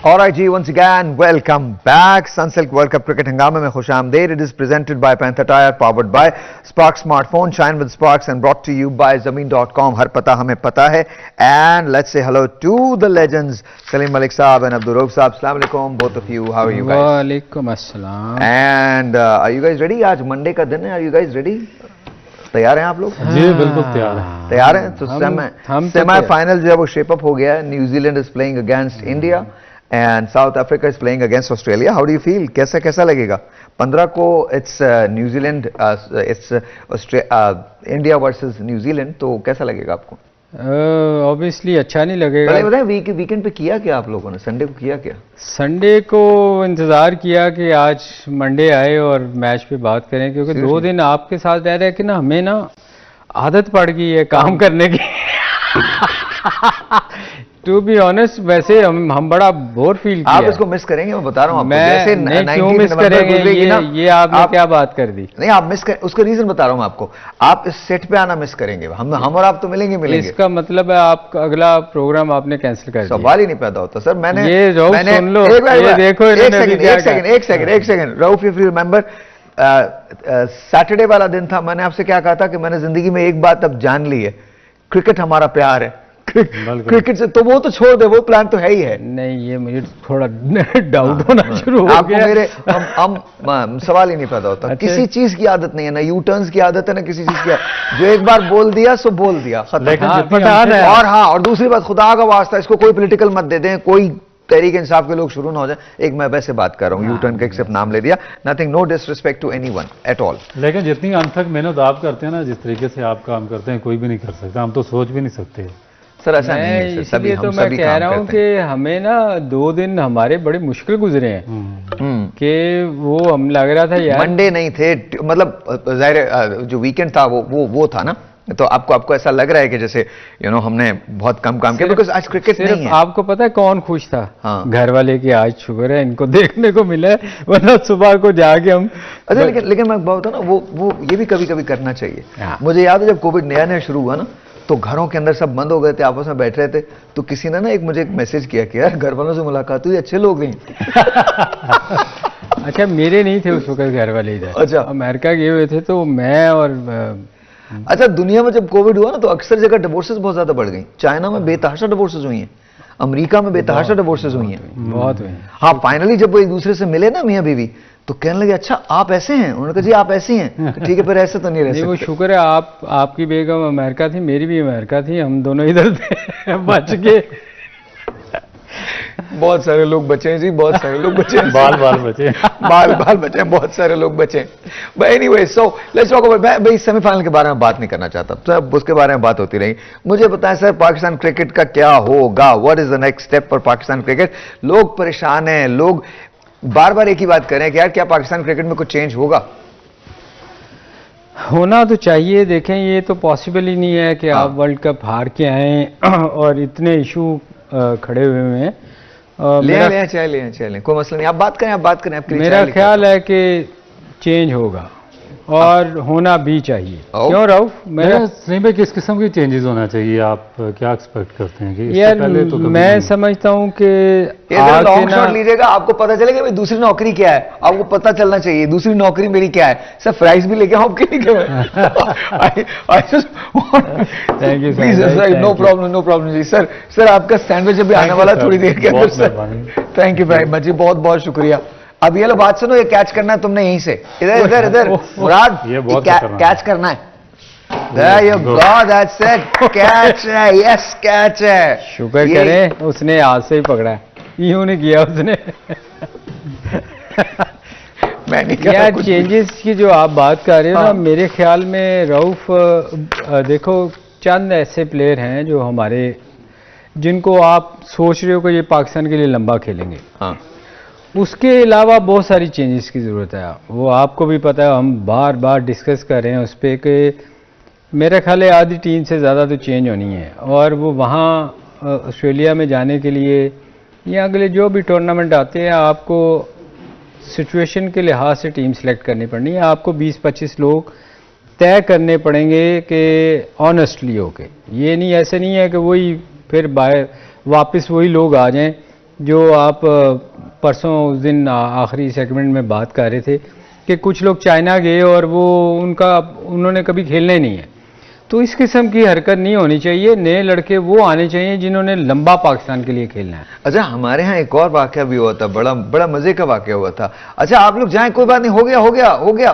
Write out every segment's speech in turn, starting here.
Alright ji, once again, welcome back. Sunsilk World Cup Cricket Hangama mein khush aamdeed. It is presented by Panther Tire, powered by Spark Smartphone, shine with Sparks, and brought to you by Zameen.com. Har pata hame pata hai. And let's say hello to the legends, Salim Malik Saab and Abdul Rauf Saab. Assalamu alaikum, both of you. How are you guys? Walaikum assalam. And are you guys ready? आज Monday का दिन है. Are you guys ready? तैयार हैं आप लोग? जी बिल्कुल तैयार हैं। तैयार हैं? तो सेमीफाइनल जो है वो शेप अप हो गया है. New Zealand is playing against India and South Africa is playing against Australia. How do you feel? कैसा लगेगा? 15 को it's New Zealand India versus New Zealand, तो कैसा लगेगा आपको? ऑब्वियसली अच्छा नहीं लगेगा। पहले बताएं वीकेंड पे किया क्या आप लोगों ने? संडे को किया क्या? संडे को इंतजार किया कि आज मंडे आए और मैच पे बात करें, क्योंकि 2 दिन आपके साथ रह रहे कि ना हमें ना आदत पड़ गई है काम करने की। टू बी ऑनेस्ट, वैसे हम बड़ा बोर फील किया। आप इसको मिस करेंगे, मैं बता रहा हूँ आपको। जैसे नहीं, क्यों मिस करेंगे? ये आपने क्या बात कर दी? नहीं, आप मिस कर, उसका रीजन बता रहा हूँ आपको। आप इस सेट पे आना मिस करेंगे। हम और आप तो मिलेंगे। इसका मतलब है आपका अगला प्रोग्राम आपने कैंसिल कर दिया। सवाल ही नहीं पैदा होता सर। मैंने सुन लो, ये देखो, एक second Rauf, if you remember, Saturday वाला दिन था, मैंने आपसे क्या कहा था कि मैंने जिंदगी में एक बात अब जान ली है, क्रिकेट हमारा प्यार है। क्रिकेट से तो वो तो छोड़ दे, वो प्लान तो है ही है। नहीं, ये मुझे थोड़ा डाउट होना शुरू हो गया। मेरे हम सवाल ही नहीं पैदा होता। अच्छा। किसी चीज की आदत नहीं है, ना यू टर्न्स की आदत है, ना किसी चीज की। जो एक बार बोल दिया सो बोल दिया, और दूसरी बात, खुदा का वास्ता इसको कोई पॉलिटिकल मत दे दें, कोई तहरीक इंसाफ के लोग शुरू ना हो जाए। एक मैं वैसे बात कर रहा हूँ, यू टर्न का एक सिर्फ नाम ले दिया, nothing, no disrespect to anyone at all. लेकिन जितनी अनथक मेहनत आप करते हैं ना, जिस तरीके से आप काम करते हैं, कोई भी नहीं कर सकता। हम तो सोच भी नहीं सकते सर, ऐसा नहीं है। इसलिए तो मैं कह रहा हूँ कि हमें ना 2 दिन हमारे बड़े मुश्किल गुजरे हैं कि वो हम लग रहा था यार मंडे नहीं थे, मतलब जाहिर जो वीकेंड था वो था ना, तो आपको ऐसा लग रहा है कि जैसे हमने बहुत कम काम किया, बिकॉज़ आज क्रिकेट नहीं है। आपको पता है कौन खुश था? हाँ। घर वाले की आज शुक्र है इनको देखने को मिला है, वरना सुबह को जाके हम। अच्छा, लेकिन मैं बताऊँ ना, वो ये भी कभी कभी करना चाहिए। मुझे याद है जब कोविड नया शुरू हुआ ना, तो घरों के अंदर सब बंद हो गए थे, आपस में बैठ रहे थे, तो किसी ने मुझे एक मैसेज किया कि यार घर वालों से मुलाकात हुई, अच्छे लोग हैं। अच्छा, मेरे नहीं थे उस वक्त घर वाले इधर। अच्छा, अमेरिका गए हुए थे, तो मैं और अच्छा, दुनिया में जब कोविड हुआ ना, तो अक्सर जगह डिवोर्सेस बहुत ज्यादा बढ़ गई। चाइना में बेतहाशा डिवोर्सेस हुई हैं, अमेरिका में बेतहाशा डिवोर्सेस हुई हैं, बहुत हुई। हाँ, फाइनली जब वो एक दूसरे से मिले ना मियाँ बीवी, तो कहने लगे अच्छा आप ऐसे हैं। उन्होंने कहा जी आप ऐसी हैं। ठीक है, फिर ऐसे तो नहीं रह सकते। वो शुक्र है आपकी बेगम अमेरिका थी, मेरी भी अमेरिका थी, हम दोनों इधर थे, बच गए। बहुत सारे लोग बचे हैं जी, बहुत सारे लोग बचे हैं। बाल बचे बाल बचे हैं, बहुत सारे लोग बचे हैं। But anyway, so let's talk about, मैं भाई सेमीफाइनल के बारे में बात नहीं करना चाहता, तो उसके बारे में बात होती रही। मुझे बताएं सर, पाकिस्तान क्रिकेट का क्या होगा? What is the next step for Pakistan cricket? लोग परेशान हैं, लोग बार बार एक ही बात करें कि यार क्या पाकिस्तान क्रिकेट में कुछ चेंज होगा? होना तो चाहिए। देखें, ये तो पॉसिबल ही नहीं है कि आप वर्ल्ड कप हार के आए और इतने इशू खड़े हुए हैं। ले कोई मसला नहीं, आप बात करें। मेरा ख्याल है कि चेंज होगा और होना भी चाहिए। क्यों रऊफ? सही में किस किस्म की चेंजेस होना चाहिए? आप क्या एक्सपेक्ट करते हैं कि यार तो मैं समझता हूँ कि लॉन्ग शॉट लीजिएगा, आपको पता चलेगा भाई दूसरी नौकरी क्या है। आपको पता चलना चाहिए दूसरी नौकरी मेरी क्या है। सर फ्राइज भी लेके आओ। Thank you sir, no problem जी। सर आपका सैंडविच अभी आने वाला थोड़ी देर के अंदर sir. Thank you very much जी, बहुत बहुत शुक्रिया। अब ये लो बात सुनो, ये कैच करना है तुमने यहीं से, इधर मुराद, कैच करना है। There you go, that's it, catch है, यस कैच है। शुक्र करें उसने हाथ से ही पकड़ा है, यूं नहीं किया उसने। मैं नहीं यार चेंजेस की जो आप बात कर रहे हो ना, मेरे ख्याल में रऊफ देखो चंद ऐसे प्लेयर हैं जो हमारे, जिनको आप सोच रहे हो कि ये पाकिस्तान के लिए लंबा खेलेंगे। हाँ, उसके अलावा बहुत सारी चेंजेस की ज़रूरत है। वो आपको भी पता है, हम बार बार डिस्कस कर रहे हैं उस पर कि मेरा ख्याल है आधी टीम से ज़्यादा तो चेंज होनी है, और वो वहाँ ऑस्ट्रेलिया में जाने के लिए या अगले जो भी टूर्नामेंट आते हैं, आपको सिचुएशन के लिहाज से टीम सेलेक्ट करनी पड़नी है। आपको 20-25 लोग तय करने पड़ेंगे कि ऑनेस्टली होके, ये नहीं, ऐसे नहीं है कि वही फिर वापस वही लोग आ जाएं जो आप परसों उस दिन आखिरी सेगमेंट में बात कर रहे थे कि कुछ लोग चाइना गए और वो उन्होंने कभी खेलना ही नहीं है। तो इस किस्म की हरकत नहीं होनी चाहिए। नए लड़के वो आने चाहिए जिन्होंने लंबा पाकिस्तान के लिए खेलना है। अच्छा, हमारे यहाँ एक और वाकया भी हुआ था, बड़ा बड़ा मजे का वाकया हुआ था। अच्छा, आप लोग जाएं, कोई बात नहीं, हो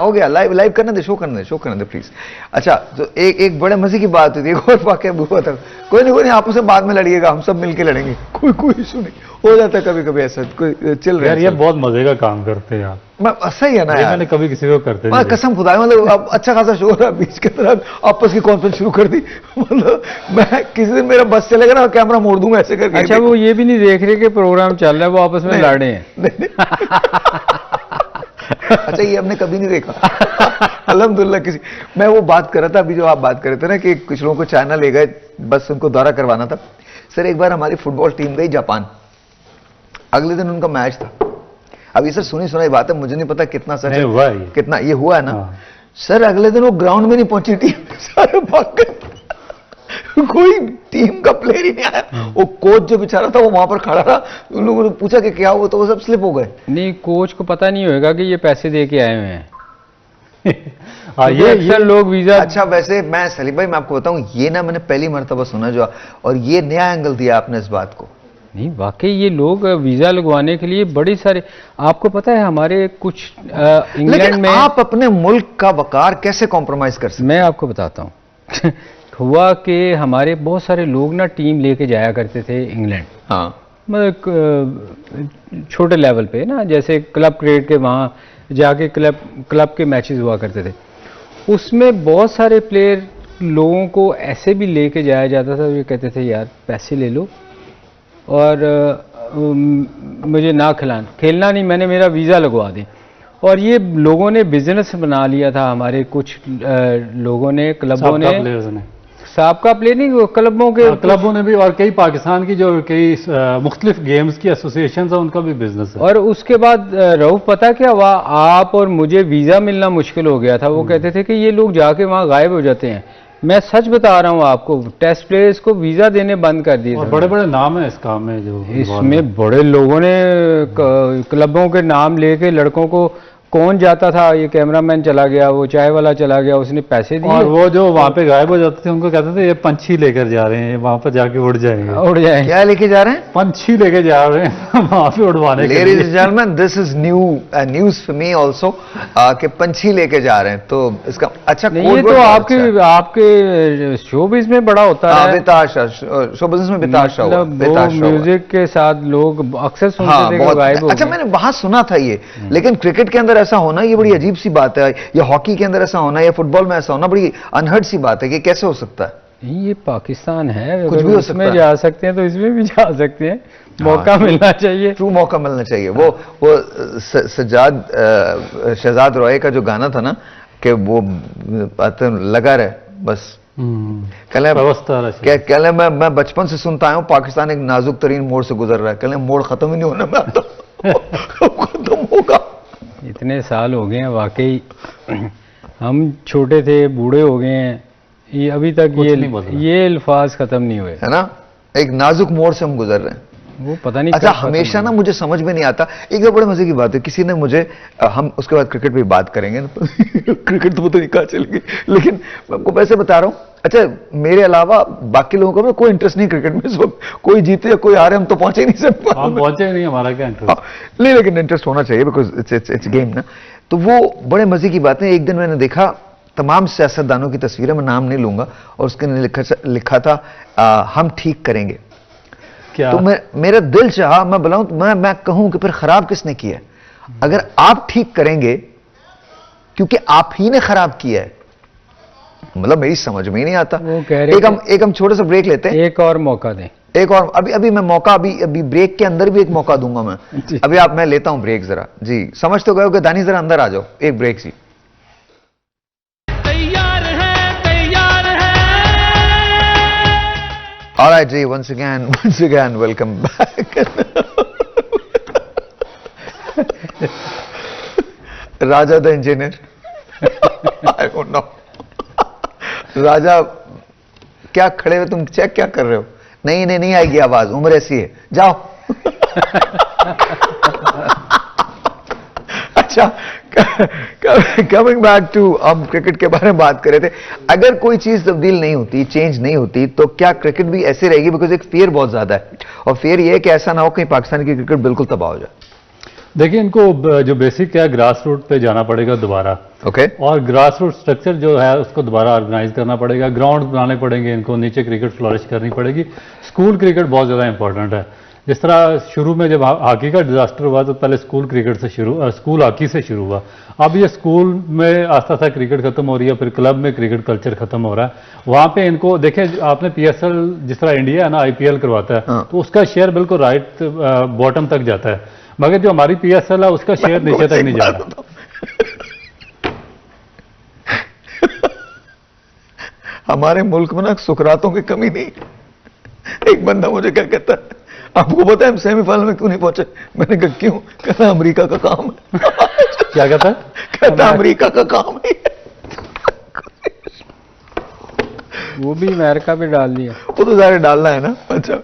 गया, लाइव करने दे, शो करने दे प्लीज। अच्छा, तो एक बड़े मजे की बात हुई थी, एक और वाकया भी हुआ था। कोई नहीं, आपस में बाद में लड़िएगा, हम सब मिलके लड़ेंगे, कोई इशू नहीं। हो जाता है कभी कभी ऐसा, कोई चल रहा है। ये बहुत मजे का काम करते हैं आप। सही है ना यार, मैंने कभी किसी को करते नहीं। कसम खुदा, मतलब अब अच्छा खासा शो रहा, बीच के तरफ आपस की कॉन्फ्रेंस शुरू कर दी। मतलब मैं किसी दिन मेरा बस चलेगा ना, कैमरा मोड़ दूंगा ऐसे करके। अच्छा, वो ये भी नहीं देख रहे कि प्रोग्राम चल रहा है, वो आपस में लड़ रहे हैं। अच्छा, ये हमने कभी नहीं देखा। अल्हम्दुलिल्लाह। मैं वो बात कर रहा था अभी, जो आप बात कर रहे थे ना कि कुछ लोगों को चाइना ले गए, बस उनको दौरा करवाना था। सर, एक बार हमारी फुटबॉल टीम गई जापान, अगले दिन उनका मैच था। अब ये सर सुनी सुनाई बात है, मुझे नहीं पता कितना सच है, हुआ कितना ये हुआ है ना। सर, अगले दिन वो ग्राउंड में नहीं पहुंची टीम, सारे भाग गए। कोई टीम का प्लेयर ही नहीं आया। वो कोच जो बेचारा था वो वहां पर खड़ा रहा, उन लोगों ने पूछा कि क्या हुआ, तो वो सब स्लिप हो गए। नहीं, कोच को पता नहीं होगा कि ये पैसे दे के आए हुए हैं। ये अक्सर लोग वीजा। अच्छा, वैसे मैं सलीम भाई, मैं आपको बताऊं, ये ना मैंने पहली मर्तबा सुना जो, और ये नया एंगल दिया आपने इस बात को। नहीं, वाकई ये लोग वीजा लगवाने के लिए बड़ी सारे, आपको पता है हमारे कुछ इंग्लैंड में। आप अपने मुल्क का वकार कैसे कॉम्प्रोमाइज कर सकते? मैं आपको बताता हूँ। हुआ कि हमारे बहुत सारे लोग ना टीम लेके जाया करते थे इंग्लैंड। हाँ, मतलब छोटे लेवल पे ना, जैसे क्लब क्रिकेट के वहाँ जाके क्लब के मैचेस हुआ करते थे। उसमें बहुत सारे प्लेयर लोगों को ऐसे भी लेके जाया जाता था, ये कहते थे यार पैसे ले लो और मुझे ना खेलना नहीं, मैंने मेरा वीज़ा लगवा दें। और ये लोगों ने बिजनेस बना लिया था, हमारे कुछ लोगों ने, क्लबों ने, साबका प्लेयर नहीं, क्लबों ने भी, और कई पाकिस्तान की जो कई मुख्तलिफ गेम्स की एसोसिएशन है, उनका भी बिजनेस है। और उसके बाद रऊफ, पता क्या हुआ, आप और मुझे वीज़ा मिलना मुश्किल हो गया था। वो कहते थे कि ये लोग जाके वहाँ गायब हो जाते हैं। मैं सच बता रहा हूँ आपको, टेस्ट प्लेयर्स को वीज़ा देने बंद कर दिए। और बड़े बड़े नाम है इस काम में, जो इसमें बड़े लोगों ने क्लबों के नाम लेके लड़कों को, कौन जाता था, ये कैमरामैन चला गया, वो चाय वाला चला गया, उसने पैसे दिए। और वो जो वहाँ पे गायब हो जाते थे, उनको कहते थे ये पंछी लेकर जा रहे हैं, वहाँ पर जाके उड़ जाएंगे। क्या लेके जा रहे हैं? पंछी लेके जा रहे हैं वहाँ पे उड़वाने के लिए। Ladies and gentlemen, this is news for me also, कि पंछी लेके जा रहे हैं। तो इसका अच्छा, ये तो आपके शोबिज़ में बड़ा होता है। बेताशा, शो बिजनेस में बेताशा हुआ, म्यूजिक के साथ लोग अक्सर सुनते थे कि गायब हो गए। अच्छा, मैंने वहां सुना था ये, लेकिन क्रिकेट के अंदर ऐसा होना ये बड़ी अजीब सी बात है, या हॉकी के अंदर ऐसा होना, या फुटबॉल में ऐसा होना बड़ी अनहर्ड सी बात है कि कैसे हो सकता है? नहीं, ये पाकिस्तान है, कुछ भी हो सकता है। इसमें जा सकते हैं तो इसमें भी जा सकते हैं। मौका मिलना चाहिए, ट्रू मौका मिलना चाहिए। वो सज्जाद शहजाद रॉय का जो गाना था ना, कि वो लगा रहे बस, कहले मैं बचपन से सुनता आया हूँ, पाकिस्तान एक नाजुक तरीन मोड़ से गुजर रहा है, कहले मोड़ खत्म ही नहीं होने में आता। खत्म होगा। इतने साल हो गए हैं, वाकई हम छोटे थे, बूढ़े हो गए हैं, ये अभी तक ये अल्फाज खत्म नहीं हुए, है ना। एक नाजुक मोड़ से हम गुजर रहे हैं, वो पता नहीं। अच्छा, हमेशा ना मुझे समझ में नहीं आता। एक तो बड़े मजे की बात है, किसी ने मुझे, हम उसके बाद क्रिकेट पे बात करेंगे क्रिकेट तो पता नहीं कहाँ चलेगी, लेकिन मैं आपको वैसे बता रहा हूँ। अच्छा, मेरे अलावा बाकी लोगों को कोई इंटरेस्ट नहीं क्रिकेट में, सब कोई जीते या कोई हारे, हम तो पहुंचे ही नहीं सकते। हम पहुंचे ही नहीं, हमारा क्या इंटरेस्ट नहीं, लेकिन इंटरेस्ट होना चाहिए, बिकॉज इट्स गेम ना। तो वो बड़े मजे की बात है। एक दिन मैंने देखा तमाम सियासतदानों की तस्वीरें, मैं नाम नहीं लूंगा, और उसके लिखा था हम ठीक करेंगे। क्या? तो मेरा दिल चाहा, मैं बुलाऊं, मैं कहूं कि फिर खराब किसने किया है? अगर आप ठीक करेंगे, क्योंकि आप ही ने खराब किया है, मतलब मेरी समझ में ही नहीं आता। एक हम छोटे सा ब्रेक लेते हैं, एक और मौका दें, एक और अभी मैं मौका, अभी ब्रेक के अंदर भी एक मौका दूंगा मैं। अभी मैं लेता हूं ब्रेक जरा जी। समझ तो गए हो कि दानी जरा अंदर आ जाओ, एक ब्रेक सी। All right, जी, once again, welcome back. Raja the engineer, I don't know. Raja, क्या खड़े हो तुम, चेक क्या कर रहे हो? नहीं आएगी आवाज, उम्र ऐसी है, जाओ। अच्छा, कमिंग बैक टू, हम क्रिकेट के बारे में बात कर रहे थे, अगर कोई चीज तब्दील नहीं होती, चेंज नहीं होती, तो क्या क्रिकेट भी ऐसे रहेगी? बिकॉज एक फियर बहुत ज्यादा है, और फियर ये है कि ऐसा ना हो कहीं पाकिस्तान की क्रिकेट बिल्कुल तबाह हो जाए। देखिए, इनको जो बेसिक है ग्रास रूट पे जाना पड़ेगा दोबारा। ओके। और ग्रास रूट स्ट्रक्चर जो है उसको दोबारा ऑर्गेनाइज करना पड़ेगा, ग्राउंड बनाने पड़ेंगे इनको, नीचे क्रिकेट फ्लोरिश करनी पड़ेगी। स्कूल क्रिकेट बहुत ज़्यादा इंपॉर्टेंट है। जिस तरह शुरू में जब हॉकी का डिजास्टर हुआ तो पहले स्कूल क्रिकेट से स्कूल हॉकी से शुरू हुआ। अब ये स्कूल में आस्ता आस्ता क्रिकेट खत्म हो रही है, फिर क्लब में क्रिकेट कल्चर खत्म हो रहा है। वहाँ पे इनको देखें, आपने PSL जिस तरह इंडिया है ना IPL करवाता है, तो उसका शेयर बिल्कुल राइट बॉटम तक जाता है, मगर जो हमारी PSL है उसका शेयर नीचे तक नहीं जा रहा। हमारे मुल्क में ना सुकरातों की कमी नहीं। एक बंदा मुझे क्या कहता है, आपको पता है हम सेमीफाइनल में क्यों नहीं पहुंचे? मैंने कहा क्यों? कहता अमेरिका का काम है। क्या कहता है? कहता अमेरिका का काम है। वो भी अमेरिका पे डाल दिया। वो तो ज़ाहिर डालना है ना। अच्छा,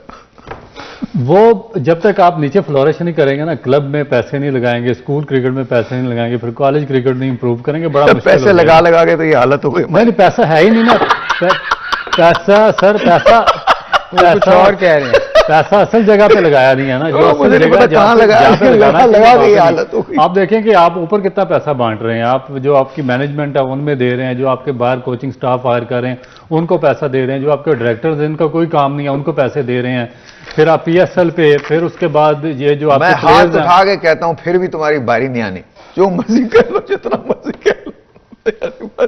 वो जब तक आप नीचे फ्लोरिश नहीं करेंगे ना, क्लब में पैसे नहीं लगाएंगे, स्कूल क्रिकेट में पैसे नहीं लगाएंगे, फिर कॉलेज क्रिकेट नहीं इंप्रूव करेंगे, बड़ा मुश्किल पैसे लगा लगा के तो ये हालत हो गई। नहीं, पैसा है ही नहीं ना। पैसा सर, पैसा कुछ और कह रहे हैं। पैसा असल जगह पे लगाया नहीं है ना, जो असल मुझे नहीं जगह पता कहाँ लगा के ये हालत हो गई। आप देखें कि आप ऊपर कितना पैसा बांट रहे हैं, आप जो आपकी मैनेजमेंट है उनमें दे रहे हैं, जो आपके बाहर कोचिंग स्टाफ हायर कर रहे हैं उनको पैसा दे रहे हैं, जो आपके डायरेक्टर्स जिनका कोई काम नहीं है उनको पैसे दे रहे हैं, फिर आप PSL पे, फिर उसके बाद ये जो आप मैं हाथ उठा के कहता हूं फिर भी तुम्हारी बारी नहीं आनी, जो मर्जी कर लो, जितना मर्जी कर लो।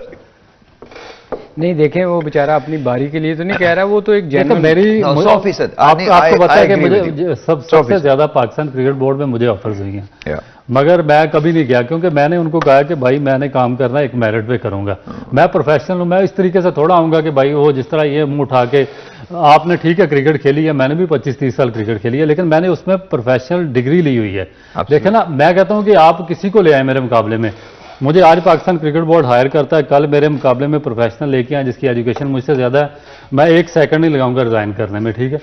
नहीं देखें, वो बेचारा अपनी बारी के लिए तो नहीं कह रहा, वो तो एक मेरी 100% आपको पता है कि मुझे सबसे ज्यादा पाकिस्तान क्रिकेट बोर्ड में मुझे ऑफर्स हुई हैं, मगर मैं कभी नहीं गया, क्योंकि मैंने उनको कहा कि भाई मैंने काम करना एक मेरिट पे करूंगा, मैं प्रोफेशनल हूं, मैं इस तरीके से थोड़ा आऊंगा कि भाई वो जिस तरह ये मुंह उठा के आपने ठीक है क्रिकेट खेली है, मैंने भी 25-30 साल क्रिकेट खेली है, लेकिन मैंने उसमें प्रोफेशनल डिग्री ली हुई है। देखे ना, मैं कहता हूं कि आप किसी को ले आए मेरे मुकाबले में, मुझे आज पाकिस्तान क्रिकेट बोर्ड हायर करता है, कल मेरे मुकाबले में प्रोफेशनल लेके आए जिसकी एजुकेशन मुझसे ज़्यादा है, मैं 1 सेकंड नहीं लगाऊंगा रिजाइन करने में, ठीक है।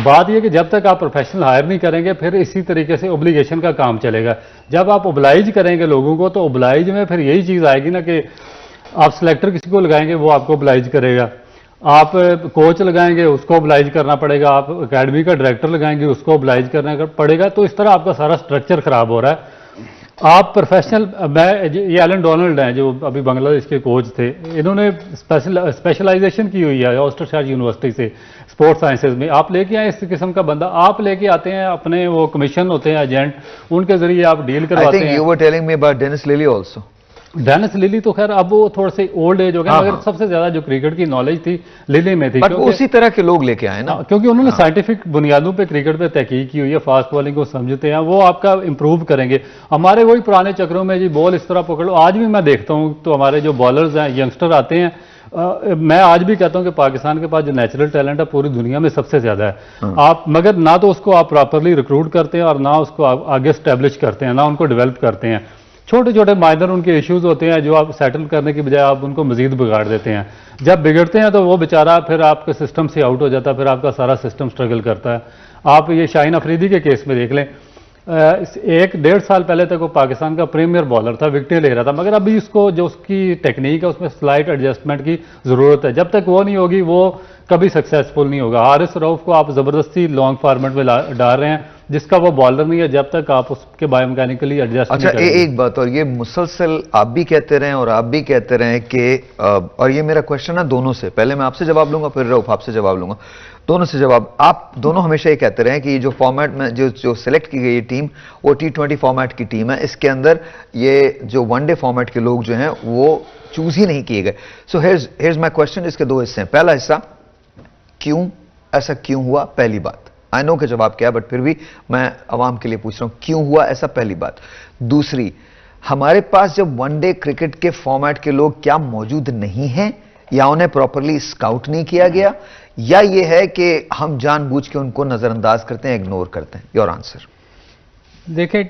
बात यह कि जब तक आप प्रोफेशनल हायर नहीं करेंगे फिर इसी तरीके से ओब्लिगेशन का काम चलेगा। जब आप ओब्लाइज करेंगे लोगों को तो ओब्लाइज में फिर यही चीज़ आएगी ना कि आप सिलेक्टर किसी को लगाएंगे वो आपको ओब्लाइज करेगा, आप कोच लगाएंगे उसको ओब्लाइज करना पड़ेगा, आप अकेडमी का डायरेक्टर लगाएंगे उसको ओब्लाइज करना पड़ेगा, तो इस तरह आपका सारा स्ट्रक्चर खराब हो रहा है। आप प्रोफेशनल, मैं ये एलन डोनाल्ड हैं जो अभी बांग्लादेश के कोच थे, इन्होंने स्पेशलाइजेशन की हुई है ऑस्टरशायर यूनिवर्सिटी से स्पोर्ट्स साइंसेज में। आप लेके आए इस किस्म का बंदा, आप लेके आते हैं अपने वो कमीशन होते हैं एजेंट, उनके जरिए आप डील करवाते हैं। You were telling me about Dennis Lilly also. Dennis Lillee तो खैर अब वो थोड़े से ओल्ड एज हो गए, मगर सबसे ज्यादा जो क्रिकेट की नॉलेज थी लिली में थी, बट उसी तरह के लोग लेके आए ना, क्योंकि उन्होंने साइंटिफिक बुनियादों पे क्रिकेट पे तहकीक की हुई है, फास्ट बॉलिंग को समझते हैं, वो आपका इंप्रूव करेंगे। हमारे वही पुराने चक्रों में जी बॉल इस तरह पकड़ लो, आज भी मैं देखता हूँ तो हमारे जो बॉलर्स हैं यंगस्टर आते हैं, मैं आज भी कहता हूं कि पाकिस्तान के पास जो नेचुरल टैलेंट है पूरी दुनिया में सबसे ज्यादा है। आप मगर ना तो उसको आप प्रॉपरली रिक्रूट करते हैं और ना उसको आगे स्टैब्लिश करते हैं, ना उनको डेवलप करते हैं। छोटे छोटे माइनर उनके इश्यूज होते हैं जो आप सेटल करने की बजाय आप उनको मजीद बिगाड़ देते हैं। जब बिगड़ते हैं तो वो बेचारा फिर आपके सिस्टम से आउट हो जाता है, फिर आपका सारा सिस्टम स्ट्रगल करता है। आप ये शाहीन अफरीदी के केस में देख लें, 1-1.5 साल पहले तक वो पाकिस्तान का प्रीमियर बॉलर था, विकेटें ले रहा था, मगर अभी उसको जो उसकी टेक्निक है उसमें स्लाइट एडजस्टमेंट की ज़रूरत है। जब तक वो नहीं होगी वो कभी सक्सेसफुल नहीं होगा। हारिस रऊफ को आप ज़बरदस्ती लॉन्ग फॉर्मेट में डाल रहे हैं जिसका वो बॉलर नहीं है, जब तक आप उसके बायोमैकेनिकली एडजस्ट अच्छा, एक बात और, ये मुसलसल आप भी कहते रहे और आप भी कहते रहे कि और ये मेरा क्वेश्चन है दोनों से, पहले मैं आपसे जवाब लूंगा फिर रऊफ आपसे जवाब लूंगा, दोनों से जवाब। आप दोनों हमेशा ये कहते रहे कि जो फॉर्मेट में जो सिलेक्ट की गई टीम वो T20 फॉर्मेट की टीम है, इसके अंदर ये जो वनडे फॉर्मेट के लोग जो हैं वो चूज ही नहीं किए गए। सो हियर्स माय क्वेश्चन, इसके 2 हिस्से हैं। पहला हिस्सा, क्यों ऐसा क्यों हुआ, पहली बात। आई नो के जवाब क्या है बट फिर भी मैं अवाम के लिए पूछ रहा हूं क्यों हुआ ऐसा, पहली बात। दूसरी, हमारे पास जब वनडे क्रिकेट के फॉर्मेट के लोग क्या मौजूद नहीं हैं या उन्हें प्रॉपरली स्काउट नहीं किया गया, या ये है कि हम जानबूझ के उनको नजरअंदाज करते हैं, इग्नोर करते हैं? Your answer. देखिए,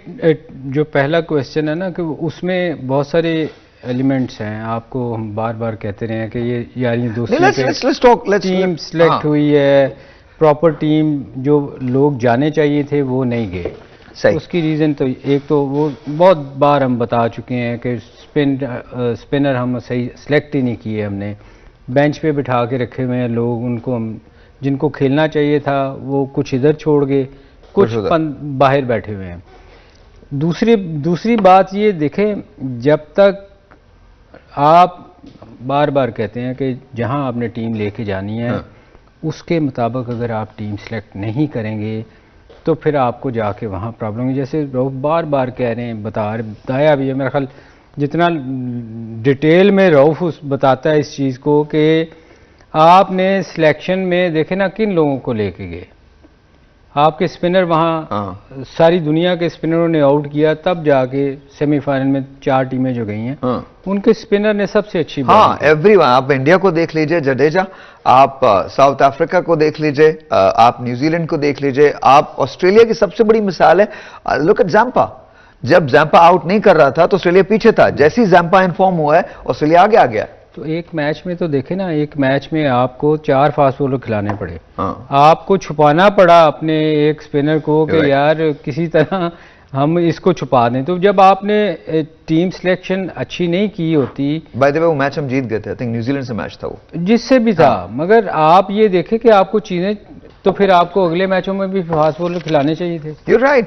जो पहला क्वेश्चन है ना कि उसमें बहुत सारे एलिमेंट्स हैं, आपको हम बार बार कहते रहे हैं कि ये यारी दोस्ती पे टीम सिलेक्ट हुई है, प्रॉपर टीम जो लोग जाने चाहिए थे वो नहीं गए। सही। उसकी रीज़न तो एक तो वो बहुत बार हम बता चुके हैं कि स्पिनर हम सही सेलेक्ट ही नहीं किए हमने, बेंच पे बिठा के रखे हुए हैं लोग, उनको हम जिनको खेलना चाहिए था वो कुछ इधर छोड़ गए, कुछ बाहर बैठे हुए हैं। दूसरी बात ये देखें, जब तक आप बार बार कहते हैं कि जहां आपने टीम लेके जानी है उसके मुताबिक अगर आप टीम सेलेक्ट नहीं करेंगे तो फिर आपको जाके वहाँ प्रॉब्लम है। जैसे रऊफ बार बार कह रहे हैं, बताया भी है, मेरा ख्याल जितना डिटेल में रऊफ बताता है इस चीज़ को कि आपने सिलेक्शन में देखे ना किन लोगों को लेके गए, आपके स्पिनर वहाँ सारी दुनिया के स्पिनरों ने आउट किया, तब जाके सेमीफाइनल में 4 टीमें जो गई हैं उनके स्पिनर ने सबसे अच्छी एवरीवन। आप इंडिया को देख लीजिए, जडेजा, आप साउथ अफ्रीका को देख लीजिए, आप न्यूजीलैंड को देख लीजिए, आप ऑस्ट्रेलिया की सबसे बड़ी मिसाल है लुक एट जैम्पा। जब जैम्पा आउट नहीं कर रहा था तो ऑस्ट्रेलिया पीछे था, जैसे ही जैम्पा इन्फॉर्म हुआ है ऑस्ट्रेलिया आगे आ गया। तो एक मैच में तो देखे ना, एक मैच में आपको 4 फास्ट बॉलर खिलाने पड़े, आपको छुपाना पड़ा अपने एक स्पिनर को कि यार किसी तरह हम इसको छुपा दें। तो जब आपने टीम सिलेक्शन अच्छी नहीं की होती, बाय द वे वो मैच हम जीत गए थे, आई थिंक न्यूजीलैंड से मैच था वो, जिससे भी था, मगर आप ये देखें कि आपको चीजें, तो फिर आपको अगले मैचों में भी फास्ट बॉलर खिलाने चाहिए थे। You're right,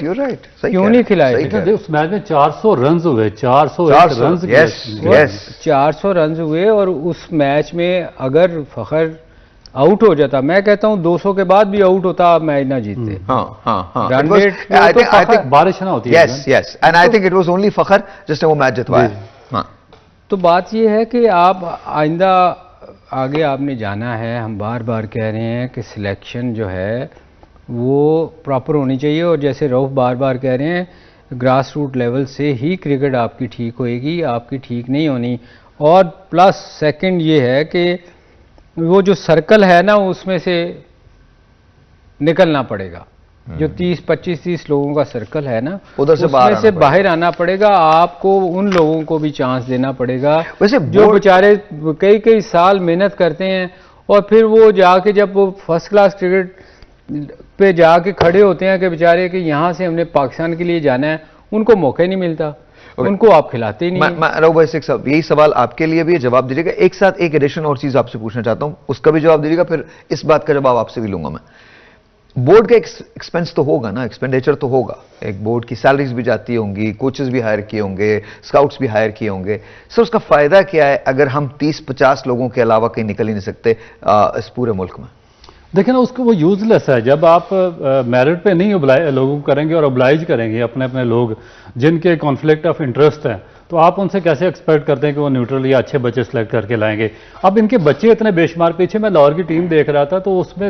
क्यों नहीं खिलाए? उस मैच में 400 रन हुए, 400 रन, यस 400 रन हुए। और उस मैच में अगर फखर आउट हो जाता, मैं कहता हूं 200 के बाद भी आउट होता, आप मैच ना जीतते। रन रेट बारिश ना होती है। Yes and I think it was only Fakhar जिसने वो मैच जितवाया। तो बात ये है कि आप आइंदा आगे आपने जाना है, हम बार बार कह रहे हैं कि सिलेक्शन जो है वो प्रॉपर होनी चाहिए। और जैसे रऊफ बार बार कह रहे हैं, ग्रास रूट लेवल से ही क्रिकेट आपकी ठीक होएगी, आपकी ठीक नहीं होनी। और प्लस सेकंड ये है कि वो जो सर्कल है ना उसमें से निकलना पड़ेगा, जो 30-25-30 लोगों का सर्कल है ना, उधर से बाहर आना पड़ेगा। आपको उन लोगों को भी चांस देना पड़ेगा वैसे जो बेचारे कई साल मेहनत करते हैं और फिर वो जाके जब वो फर्स्ट क्लास क्रिकेट पे जाके खड़े होते हैं कि बेचारे कि यहाँ से हमने पाकिस्तान के लिए जाना है, उनको मौका नहीं मिलता, उनको आप खिलाते ही नहीं। रऊफ भाई साहब, यही सवाल आपके लिए भी है, जवाब दीजिएगा। एक साथ एक एडिशन और चीज आपसे पूछना चाहता हूं, उसका भी जवाब दीजिएगा, फिर इस बात का जवाब आपसे भी लूंगा मैं। बोर्ड का एक्सपेंस तो होगा ना, एक्सपेंडिचर तो होगा, एक बोर्ड की सैलरीज भी जाती होंगी, कोचेस भी हायर किए होंगे, स्काउट्स भी हायर किए होंगे। सर उसका फायदा क्या है अगर हम 30-50 लोगों के अलावा कहीं निकल ही नहीं सकते इस पूरे मुल्क में? देखिए ना, उसको वो यूजलेस है। जब आप मेरिट पे नहीं लोगों को करेंगे और ओब्लाइज करेंगे अपने अपने लोग जिनके कॉन्फ्लिक्ट ऑफ इंटरेस्ट हैं, तो आप उनसे कैसे एक्सपेक्ट करते हैं कि वो न्यूट्रल या अच्छे बच्चे सेलेक्ट करके लाएंगे? अब इनके बच्चे इतने बेशुमार, पीछे मैं लाहौर की टीम देख रहा था तो उसमें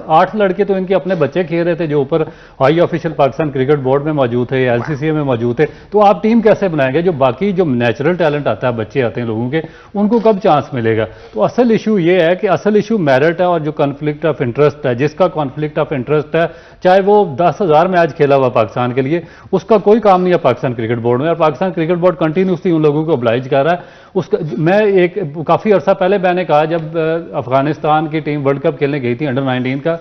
8 लड़के तो इनके अपने बच्चे खेल रहे थे जो ऊपर high official Pakistan cricket board में मौजूद थे, LCCA में मौजूद थे। तो आप टीम कैसे बनाएंगे? जो बाकी जो नेचुरल टैलेंट आता है, बच्चे आते हैं लोगों के, उनको कब चांस मिलेगा? तो असल इशू ये है कि असल इशू मेरिट है और जो कॉन्फ्लिक्ट ऑफ इंटरेस्ट है। जिसका कॉन्फ्लिक्ट ऑफ इंटरेस्ट है, चाहे वो 10,000 मैच खेला हुआ पाकिस्तान के लिए, उसका कोई काम नहीं है पाकिस्तान क्रिकेट बोर्ड में। और पाकिस्तान क्रिकेट बोर्ड कंटिन्यूसली उन लोगों को ओब्लाइज कर रहा है। उसका मैं एक काफ़ी अर्सा पहले मैंने कहा, जब अफगानिस्तान की टीम वर्ल्ड कप खेलने गई थी अंडर 19 का,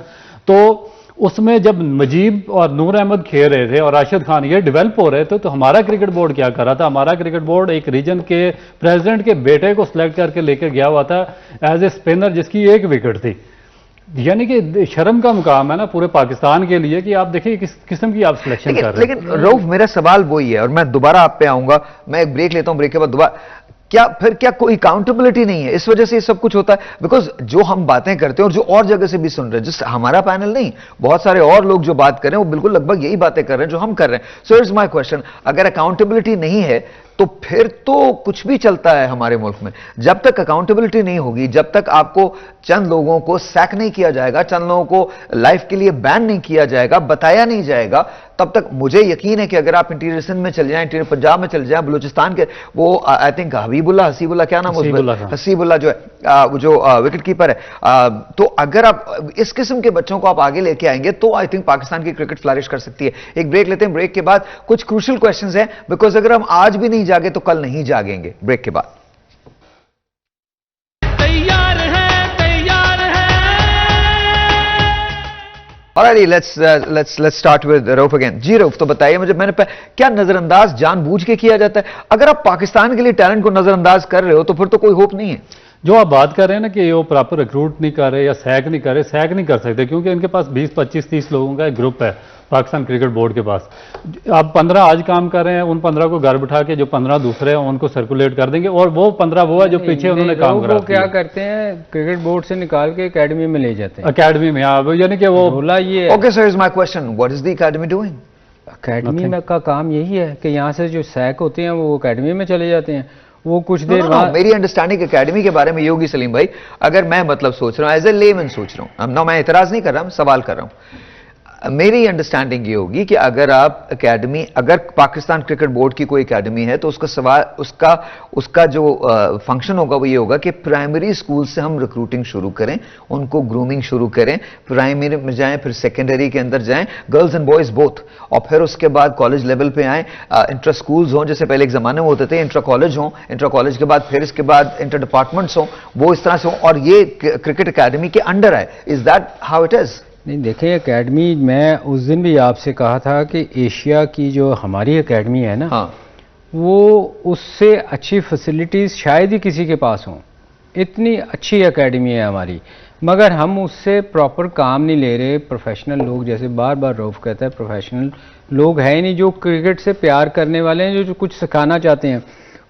तो उसमें जब मजीब और नूर अहमद खेल रहे थे और राशिद खान ये डेवलप हो रहे थे, तो हमारा क्रिकेट बोर्ड क्या कर रहा था? हमारा क्रिकेट बोर्ड एक रीजन के प्रेसिडेंट के बेटे को सिलेक्ट करके लेकर गया हुआ था एज ए स्पिनर जिसकी 1 विकेट थी। यानी कि शर्म का मुकाम है ना पूरे पाकिस्तान के लिए कि आप देखिए किस किस्म की आप सिलेक्शन कर रहे हैं। लेकिन रऊफ, मेरा सवाल वही है और मैं दोबारा आप पे आऊंगा, मैं एक ब्रेक लेता हूं, ब्रेक के बाद दोबारा। क्या कोई अकाउंटेबिलिटी नहीं है? इस वजह से ये सब कुछ होता है। बिकॉज जो हम बातें करते हैं और जो और जगह से भी सुन रहे हैं, जिस हमारा पैनल नहीं, बहुत सारे और लोग जो बात कर रहे हैं वो बिल्कुल लगभग यही बातें कर रहे हैं जो हम कर रहे हैं। सो इट्स माय क्वेश्चन, अगर अकाउंटेबिलिटी नहीं है तो फिर तो कुछ भी चलता है हमारे मुल्क में। जब तक अकाउंटेबिलिटी नहीं होगी, जब तक आपको चंद लोगों को सैक नहीं किया जाएगा, चंद लोगों को लाइफ के लिए बैन नहीं किया जाएगा, बताया नहीं जाएगा, तब तक मुझे यकीन है कि अगर आप इंटीरियर सिंध में चल जाएं, इंटीरियर पंजाब में चल जाएं, बलूचिस्तान के वो आई थिंक हसीबुल्ला क्या नाम है, हसीबुल्ला जो है जो विकेट कीपर है, तो अगर आप इस किस्म के बच्चों को आप आगे लेके आएंगे तो आई थिंक पाकिस्तान की क्रिकेट फ्लरिश कर सकती है। एक ब्रेक लेते हैं, ब्रेक के बाद कुछ क्रूशियल क्वेश्चंस हैं, बिकॉज अगर हम आज भी नहीं जागे तो कल नहीं जागेंगे। ब्रेक के बाद Alrighty, let's start with Rauf again. जी रऊफ, तो बताइए मुझे, क्या नजरअंदाज जानबूझ के किया जाता है? अगर आप पाकिस्तान के लिए टैलेंट को नजरअंदाज कर रहे हो तो फिर तो कोई होप नहीं है। जो आप बात कर रहे हैं ना कि वो प्रॉपर रिक्रूट नहीं कर रहे या सैक नहीं कर रहे, सैक नहीं कर सकते क्योंकि इनके पास 20, 25, 30 लोगों का एक ग्रुप है पाकिस्तान क्रिकेट बोर्ड के पास। आप 15 आज काम कर रहे हैं, उन 15 को घर बिठा के जो 15 दूसरे हैं उनको सर्कुलेट कर देंगे, और वो 15 वो है जो पीछे उन्होंने काम करा। वो क्या करते हैं, क्रिकेट बोर्ड से निकाल के एकेडमी में ले जाते हैं। अकेडमी में, यानी कि वो बोला ये। Okay sir, is my question, what is the academy doing? Academy में का काम यही है कि यहाँ से जो सैक होते हैं वो एकेडमी में चले जाते हैं, वो कुछ देर बाद। मेरी अंडरस्टैंडिंग एकेडमी के बारे में ये होगी सलीम भाई, अगर मैं मतलब सोच रहा हूँ एज ए लेमैन सोच रहा हूँ, मैं एतराज नहीं कर रहा, मैं सवाल कर रहा हूँ। मेरी अंडरस्टैंडिंग ये होगी कि अगर आप एकेडमी, अगर पाकिस्तान क्रिकेट बोर्ड की कोई एकेडमी है तो उसका सवाल, उसका जो फंक्शन होगा वो ये होगा कि प्राइमरी स्कूल से हम रिक्रूटिंग शुरू करें, उनको ग्रूमिंग शुरू करें, प्राइमरी में जाएं, फिर सेकेंडरी के अंदर जाएं, गर्ल्स एंड बॉयज बोथ, और फिर उसके बाद कॉलेज लेवल पे आएं, इंटर स्कूल्स हों जैसे पहले एक जमाने में होते थे, इंटर कॉलेज हों, इंटर कॉलेज के बाद फिर इसके बाद इंटर डिपार्टमेंट्स हों, वो इस तरह से हों, और ये क्रिकेट एकेडमी के अंडर आए। Is that how it is? नहीं देखें, एकेडमी, मैं उस दिन भी आपसे कहा था कि एशिया की जो हमारी एकेडमी है ना, हाँ, वो उससे अच्छी फैसिलिटीज़ शायद ही किसी के पास हों। इतनी अच्छी एकेडमी है हमारी, मगर हम उससे प्रॉपर काम नहीं ले रहे। प्रोफेशनल लोग, जैसे बार बार रऊफ कहता है, प्रोफेशनल लोग हैं नहीं जो क्रिकेट से प्यार करने वाले हैं, जो कुछ सिखाना चाहते हैं,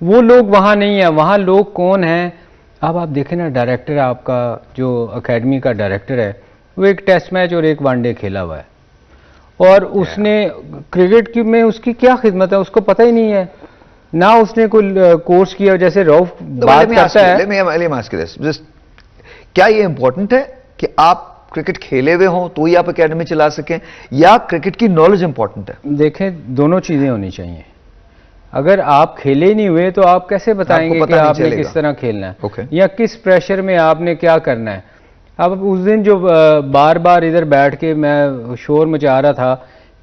वो लोग वहाँ नहीं है। वहाँ लोग कौन हैं? अब आप देखें ना, डायरेक्टर आपका जो एकेडमी का डायरेक्टर है, वो एक टेस्ट मैच और एक वनडे खेला हुआ है, और उसने क्रिकेट की में उसकी क्या खिदमत है उसको पता ही नहीं है ना, उसने कोई कोर्स किया। जैसे रऊफ बात करता है, क्या ये इंपॉर्टेंट है कि आप क्रिकेट खेले हुए हों तो ही आप एकेडमी चला सकें, या क्रिकेट की नॉलेज इंपॉर्टेंट है? देखें, दोनों चीजें होनी चाहिए। अगर आप खेले ही नहीं हुए तो आप कैसे बताएंगे कि आपने किस तरह खेलना है, या किस प्रेशर में आपने क्या करना है। अब उस दिन जो बार बार इधर बैठ के मैं शोर मचा रहा था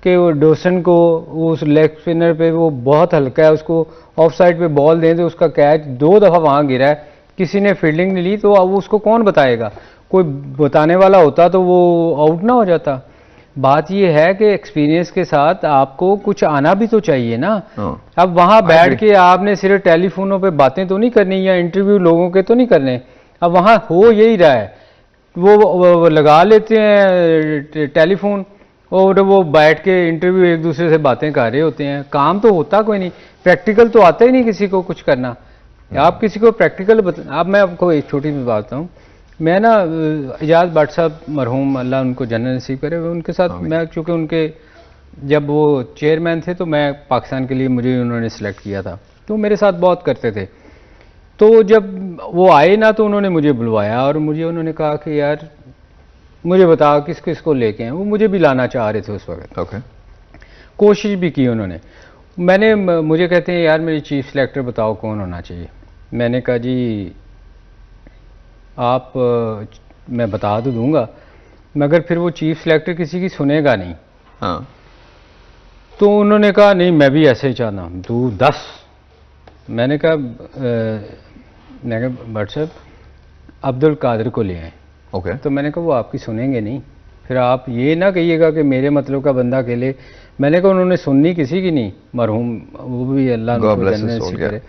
कि वो डोसन को, उस लेग स्पिनर पे, वो बहुत हल्का है, उसको ऑफ साइड पे बॉल दें तो उसका कैच 2 दफ़ा वहाँ गिरा है, किसी ने फील्डिंग नहीं ली, तो अब उसको कौन बताएगा? कोई बताने वाला होता तो वो आउट ना हो जाता। बात ये है कि एक्सपीरियंस के साथ आपको कुछ आना भी तो चाहिए ना। अब वहाँ बैठ के आपने सिर्फ टेलीफोनों पे बातें तो नहीं करनी, या इंटरव्यू लोगों के तो नहीं करने। अब वहाँ हो यही रहा है, वो लगा लेते हैं टेलीफोन और वो बैठ के इंटरव्यू एक दूसरे से बातें कर रहे होते हैं, काम तो होता कोई नहीं, प्रैक्टिकल तो आता ही नहीं किसी को कुछ करना। आप किसी को प्रैक्टिकल अब मैं आपको एक छोटी सी बात बताऊँ, मैं ना इजाज़ भट्ट साहब मरहूम, अल्लाह उनको जन्नत नसीब करे, उनके साथ मैं, चूँकि उनके जब वो चेयरमैन थे तो मैं पाकिस्तान के लिए, मुझे उन्होंने सेलेक्ट किया था, तो मेरे साथ बहुत करते थे। तो जब वो आए ना तो उन्होंने मुझे बुलवाया और मुझे उन्होंने कहा कि यार मुझे बता किस किस को लेके हैं। वो मुझे भी लाना चाह रहे थे उस वक्त। कोशिश भी की उन्होंने। मुझे कहते हैं यार मेरी चीफ सेलेक्टर बताओ कौन होना चाहिए। मैंने कहा जी आप मैं बता तो दूंगा, मगर फिर वो चीफ सेलेक्टर किसी की सुनेगा नहीं। हाँ। तो उन्होंने कहा नहीं मैं भी ऐसे ही चाहता हूँ, तू 10। मैंने कहा भट्ट साहब अब्दुल कादिर को ले आए। तो मैंने कहा वो आपकी सुनेंगे नहीं, फिर आप ये ना कहिएगा कि मेरे मतलब का बंदा अकेले। मैंने कहा उन्होंने सुननी किसी की नहीं, मरहूम वो भी अल्लाह उनको जन्नत नसीब करे।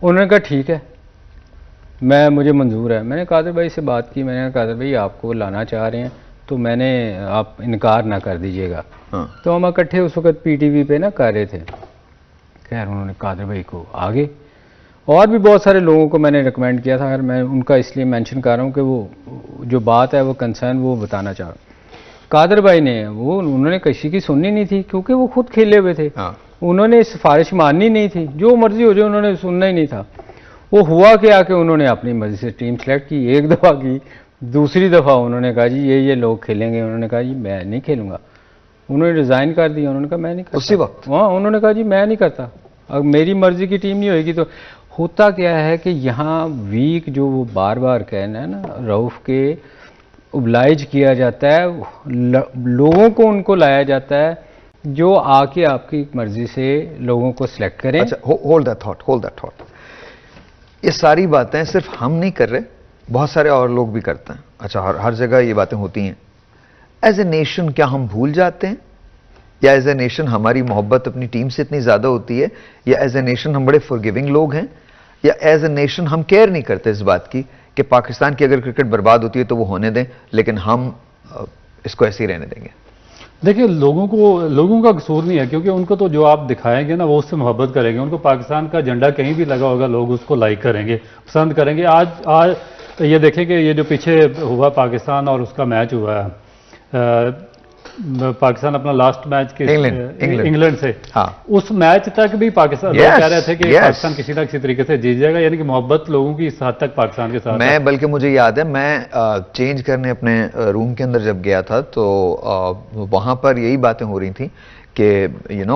उन्होंने कहा ठीक है मुझे मंजूर है। मैंने कादिर भाई से बात की, मैंने कहा कादिर भाई आपको लाना चाह रहे हैं तो मैंने आप इनकार ना कर दीजिएगा। तो हम इकट्ठे उस वक्त पीटीवी पे ना कर रहे थे। खैर उन्होंने कादिर भाई को आगे, और भी बहुत सारे लोगों को मैंने रिकमेंड किया था। अगर मैं उनका इसलिए मेंशन कर रहा हूँ कि वो जो बात है वो कंसर्न वो बताना चाह रहा हूँ। कादिर भाई ने उन्होंने किसी की सुननी नहीं थी क्योंकि वो खुद खेले हुए थे। उन्होंने सिफारिश माननी नहीं थी, जो मर्जी हो जाए उन्होंने सुनना ही नहीं था। वो हुआ क्या कि उन्होंने अपनी मर्जी से टीम सेलेक्ट की, एक दफ़ा की, दूसरी दफ़ा उन्होंने कहा जी ये लोग खेलेंगे। उन्होंने कहा जी मैं नहीं खेलूँगा। उन्होंने रिज़ाइन कर दिया। उन्होंने कहा मैं नहीं करता। उसी वक्त हाँ, उन्होंने कहा जी मैं नहीं करता, अब मेरी मर्जी की टीम नहीं होगी। तो होता क्या है कि यहाँ वीक जो वो बार बार कहना है ना, रऊफ के ओब्लाइज किया जाता है, लोगों को उनको लाया जाता है जो आके आपकी मर्जी से लोगों को सिलेक्ट करें। अच्छा, होल्ड दैट थॉट। ये सारी बातें सिर्फ हम नहीं कर रहे, बहुत सारे और लोग भी करते हैं। अच्छा, हर जगह ये बातें होती हैं। एज ए नेशन क्या हम भूल जाते हैं, या एज ए नेशन हमारी मोहब्बत अपनी टीम से इतनी ज्यादा होती है, या एज ए नेशन हम बड़े फॉरगिविंग लोग हैं, या एज ए नेशन हम केयर नहीं करते इस बात की कि पाकिस्तान की अगर क्रिकेट बर्बाद होती है तो वो होने दें, लेकिन हम इसको ऐसे ही रहने देंगे? देखिए, लोगों का कसूर नहीं है, क्योंकि उनको तो जो आप दिखाएंगे ना वो उससे मोहब्बत करेंगे। उनको पाकिस्तान का झंडा कहीं भी लगा होगा, लोग उसको लाइक करेंगे, पसंद करेंगे। आज ये देखें कि ये जो पीछे हुआ पाकिस्तान और उसका मैच हुआ है, पाकिस्तान अपना लास्ट मैच इंग्लैंड से, हाँ, उस मैच तक भी पाकिस्तान लोग कह रहे थे कि पाकिस्तान किसी ना किसी तरीके से जीत जाएगा, यानी कि मोहब्बत लोगों की इस हद तक पाकिस्तान के साथ। मैं बल्कि मुझे याद है, मैं चेंज करने अपने रूम के अंदर जब गया था तो वहां पर यही बातें हो रही थी कि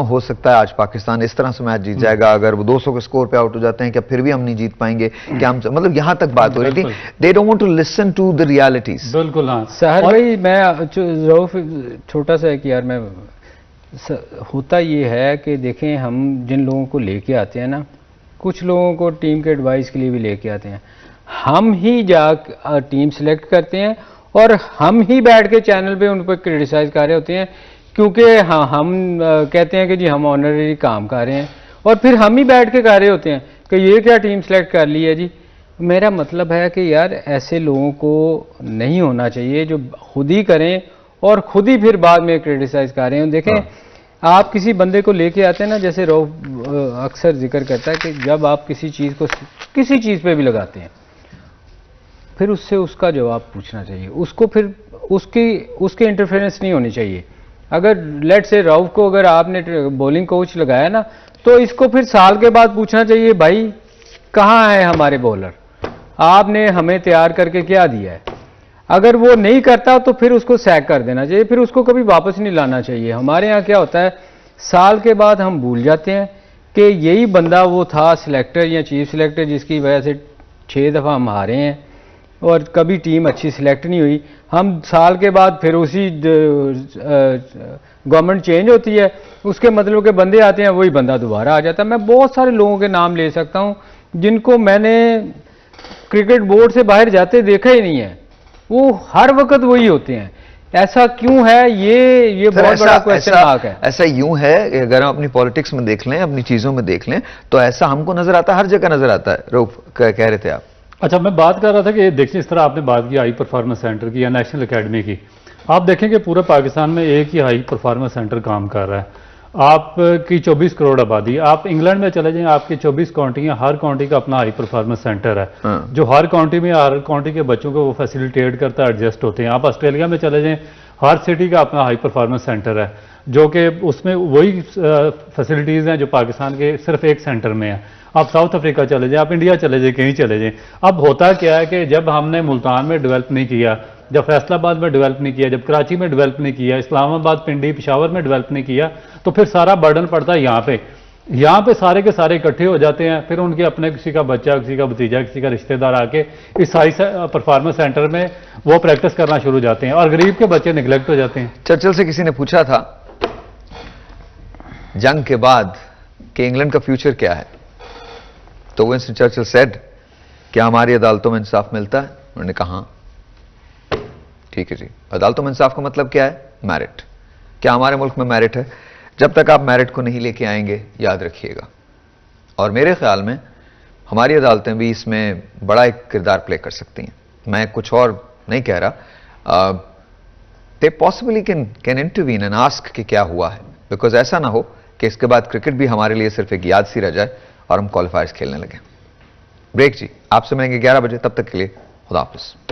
हो सकता है आज पाकिस्तान इस तरह से मैच जीत जाएगा, अगर वो 200 के स्कोर पे आउट हो जाते हैं क्या फिर भी हम नहीं जीत पाएंगे क्या, हम मतलब यहां तक बात हो रही थी। They don't want to listen to the realities. बिल्कुल, हाँ सहर भाई, मैं छोटा सा है कि यार, मैं होता ये है कि देखें, हम जिन लोगों को लेके आते हैं ना, कुछ लोगों को टीम के एडवाइस के लिए भी लेके आते हैं, हम ही जा टीम सेलेक्ट करते हैं और हम ही बैठ के चैनल पे उन पर क्रिटिसाइज कर रहे होते हैं, क्योंकि हाँ, हम कहते हैं कि जी हम ऑनररी काम कर रहे हैं, और फिर हम ही बैठ के कर रहे होते हैं कि ये क्या टीम सेलेक्ट कर ली है जी। मेरा मतलब है कि यार, ऐसे लोगों को नहीं होना चाहिए जो खुद ही करें और खुद ही फिर बाद में क्रिटिसाइज कर रहे हैं। देखें, आप किसी बंदे को लेके आते हैं ना, जैसे रऊफ अक्सर जिक्र करता है कि जब आप किसी चीज़ को किसी चीज़ पे भी लगाते हैं, फिर उससे उसका जवाब पूछना चाहिए, उसको फिर उसकी इंटरफेरेंस नहीं होनी चाहिए। अगर लेट से रऊफ को अगर आपने बॉलिंग कोच लगाया ना, तो इसको फिर साल के बाद पूछना चाहिए, भाई कहाँ है हमारे बॉलर, आपने हमें तैयार करके क्या दिया है। अगर वो नहीं करता तो फिर उसको सैक कर देना चाहिए, फिर उसको कभी वापस नहीं लाना चाहिए। हमारे यहाँ क्या होता है, साल के बाद हम भूल जाते हैं कि यही बंदा वो था सिलेक्टर या चीफ सिलेक्टर जिसकी वजह से 6 दफ़ा हम हारे हैं और कभी टीम अच्छी सिलेक्ट नहीं हुई। हम साल के बाद फिर उसी गवर्नमेंट चेंज होती है, उसके मतलब के बंदे आते हैं, वही बंदा दोबारा आ जाता है। मैं बहुत सारे लोगों के नाम ले सकता हूं जिनको मैंने क्रिकेट बोर्ड से बाहर जाते देखा ही नहीं है, वो हर वक्त वही होते हैं। ऐसा क्यों है, ये बहुत बड़ा क्वेश्चन मार्क है। ऐसा यूं है, अगर हम अपनी पॉलिटिक्स में देख लें, अपनी चीजों में देख लें, तो ऐसा हमको नजर आता है, हर जगह नजर आता है। रऊफ कह रहे थे आप? अच्छा, मैं बात कर रहा था कि देखिए, इस तरह आपने बात की हाई परफॉर्मेंस सेंटर की या नेशनल एकेडमी की, आप देखें कि पूरे पाकिस्तान में एक ही हाई परफॉर्मेंस सेंटर काम कर रहा है। आपकी 24 करोड़ आबादी, आप इंग्लैंड में चले जाएं, आपकी 24 काउंटी है, हर काउंटी का अपना हाई परफॉर्मेंस सेंटर है, जो हर काउंटी में हर काउंटी के बच्चों को वो फैसिलिटेट करता है, एडजस्ट होते हैं। आप ऑस्ट्रेलिया में चले जाएं, हर सिटी का अपना हाई परफॉर्मेंस सेंटर है, जो कि उसमें वही फैसिलिटीज़ हैं जो पाकिस्तान के सिर्फ एक सेंटर में है। आप साउथ अफ्रीका चले जाएं, आप इंडिया चले जाएं, कहीं चले जाएं। अब होता क्या है कि जब हमने मुल्तान में डेवलप नहीं किया, जब फैसलाबाद में डेवलप नहीं किया, जब कराची में डेवलप नहीं किया, इस्लामाबाद, पिंडी, पेशावर में डेवलप नहीं किया, तो फिर सारा बर्डन पड़ता है यहाँ पे। यहाँ पे सारे के सारे इकट्ठे हो जाते हैं, फिर उनके अपने किसी का बच्चा, किसी का भतीजा, किसी का रिश्तेदार आके इस हाई परफॉर्मेंस सेंटर में वो प्रैक्टिस करना शुरू हो जाते हैं और गरीब के बच्चे निगलेक्ट हो जाते हैं। चर्चिल से किसी ने पूछा था जंग के बाद कि इंग्लैंड का फ्यूचर क्या है, तो विंस्टन चर्चिल सेड क्या हमारी अदालतों में इंसाफ मिलता है? उन्होंने कहा ठीक है जी। अदालतों में इंसाफ का मतलब क्या है? मेरिट। क्या हमारे मुल्क में मेरिट है? जब तक आप मेरिट को नहीं लेके आएंगे, याद रखिएगा। और मेरे ख्याल में हमारी अदालतें भी इसमें बड़ा एक किरदार प्ले कर सकती हैं। मैं कुछ और नहीं कह रहा, they possibly can intervene and ask कि क्या हुआ है, बिकॉज ऐसा ना हो कि इसके बाद क्रिकेट भी हमारे लिए सिर्फ एक याद सी रह जाए और हम क्वालिफायर्स खेलने लगे। ब्रेक जी, आपसे मिलेंगे 11 बजे, तब तक के लिए खुदा हाफिज़।